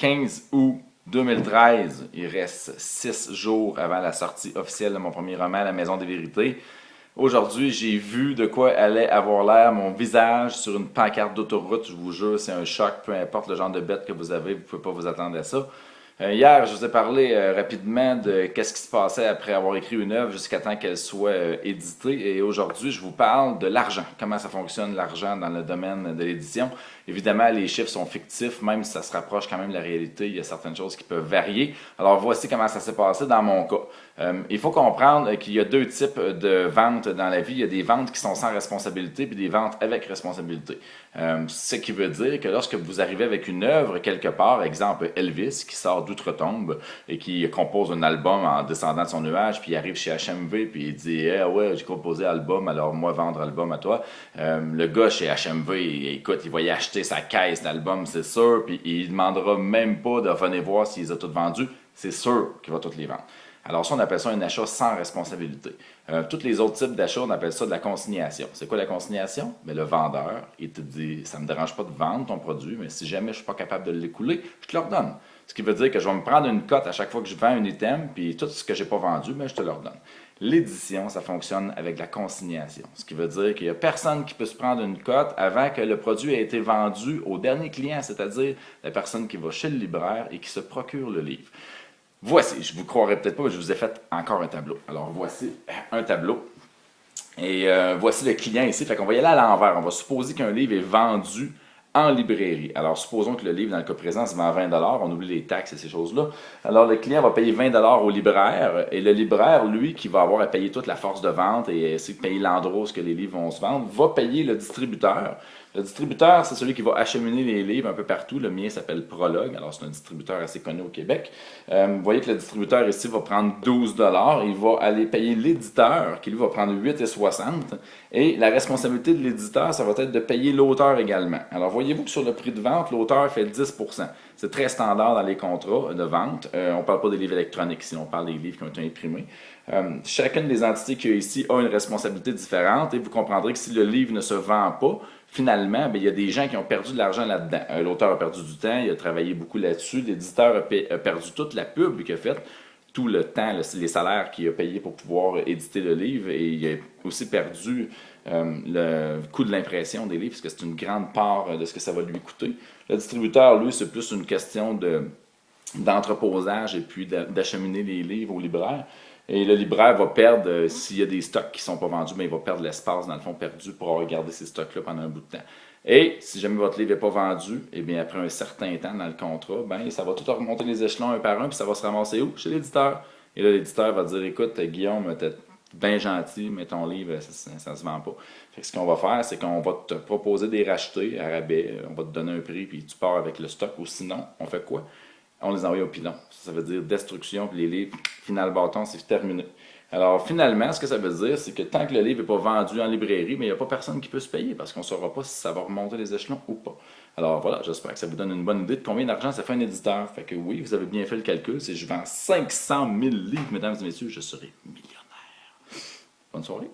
15 août 2013. Il reste 6 jours avant la sortie officielle de mon premier roman, La Maison des Vérités. Aujourd'hui, j'ai vu de quoi allait avoir l'air mon visage sur une pancarte d'autoroute. Je vous jure, c'est un choc, peu importe le genre de bête que vous avez, vous ne pouvez pas vous attendre à ça. Hier, je vous ai parlé rapidement de qu'est-ce qui se passait après avoir écrit une œuvre jusqu'à temps qu'elle soit éditée. Et aujourd'hui, je vous parle de l'argent. Comment ça fonctionne l'argent dans le domaine de l'édition. Évidemment, les chiffres sont fictifs, même si ça se rapproche quand même de la réalité. Il y a certaines choses qui peuvent varier. Alors, voici comment ça s'est passé dans mon cas. Il faut comprendre qu'il y a deux types de ventes dans la vie. Il y a des ventes qui sont sans responsabilité puis des ventes avec responsabilité. Ce qui veut dire que lorsque vous arrivez avec une œuvre quelque part, exemple Elvis qui sort d'outre-tombe et qui compose un album en descendant de son nuage, puis il arrive chez HMV puis il dit ouais, j'ai composé album, alors moi vendre album à toi. Le gars chez HMV, écoute, il va y acheter sa caisse d'albums, c'est sûr, puis il demandera même pas de venir voir s'il les a toutes vendus, c'est sûr qu'il va toutes les vendre. Alors ça, on appelle ça un achat sans responsabilité. Tous les autres types d'achats, on appelle ça de la consignation. C'est quoi la consignation? Bien, le vendeur, il te dit, ça ne me dérange pas de vendre ton produit, mais si jamais je ne suis pas capable de l'écouler, je te le redonne. Ce qui veut dire que je vais me prendre une cote à chaque fois que je vends un item, puis tout ce que je n'ai pas vendu, bien, je te le redonne. L'édition, ça fonctionne avec la consignation. Ce qui veut dire qu'il n'y a personne qui peut se prendre une cote avant que le produit ait été vendu au dernier client, c'est-à-dire la personne qui va chez le libraire et qui se procure le livre. Voici, je ne vous croirais peut-être pas, mais je vous ai fait encore un tableau. Alors voici un tableau. Et voici le client ici. Fait qu'on va y aller à l'envers. On va supposer qu'un livre est vendu en librairie. Alors supposons que le livre, dans le cas présent, se vend à 20 $. On oublie les taxes et ces choses-là. Alors le client va payer 20 $ au libraire. Et le libraire, lui, qui va avoir à payer toute la force de vente et essayer de payer l'endroit où les livres vont se vendre, va payer le distributeur. Le distributeur, c'est celui qui va acheminer les livres un peu partout. Le mien s'appelle Prologue. Alors, c'est un distributeur assez connu au Québec. Vous voyez que le distributeur ici va prendre 12 $. Il va aller payer l'éditeur, qui lui va prendre 8,60 $. Et la responsabilité de l'éditeur, ça va être de payer l'auteur également. Alors, voyez-vous que sur le prix de vente, l'auteur fait 10%. C'est très standard dans les contrats de vente. On ne parle pas des livres électroniques ici, on parle des livres qui ont été imprimés. Chacune des entités qu'il y a ici a une responsabilité différente et vous comprendrez que si le livre ne se vend pas, finalement, il y a des gens qui ont perdu de l'argent là-dedans. L'auteur a perdu du temps, il a travaillé beaucoup là-dessus. L'éditeur a perdu toute la pub qu'il a faite, tout le temps, les salaires qu'il a payés pour pouvoir éditer le livre. Et il a aussi perdu le coût de l'impression des livres, parce que c'est une grande part de ce que ça va lui coûter. Le distributeur, lui, c'est plus une question d'entreposage et puis d'acheminer les livres au libraire. Et le libraire va perdre, s'il y a des stocks qui ne sont pas vendus, mais il va perdre l'espace, dans le fond, perdu pour avoir gardé ces stocks-là pendant un bout de temps. Et si jamais votre livre n'est pas vendu, eh bien, après un certain temps dans le contrat, ben, ça va tout remonter les échelons un par un, puis ça va se ramasser où? Chez l'éditeur. Et là, l'éditeur va dire, écoute, Guillaume, t'es bien gentil, mais ton livre, ça ne se vend pas. Fait que ce qu'on va faire, c'est qu'on va te proposer des rachetés à rabais, on va te donner un prix, puis tu pars avec le stock, ou sinon, on fait quoi? On les envoie au pilon. Ça veut dire destruction, puis les livres, final bâton, c'est terminé. Alors, finalement, ce que ça veut dire, c'est que tant que le livre n'est pas vendu en librairie, mais il n'y a pas personne qui peut se payer parce qu'on ne saura pas si ça va remonter les échelons ou pas. Alors voilà, j'espère que ça vous donne une bonne idée de combien d'argent ça fait un éditeur. Fait que oui, vous avez bien fait le calcul. Si je vends 500 000 livres, mesdames et messieurs, je serai millionnaire. Bonne soirée.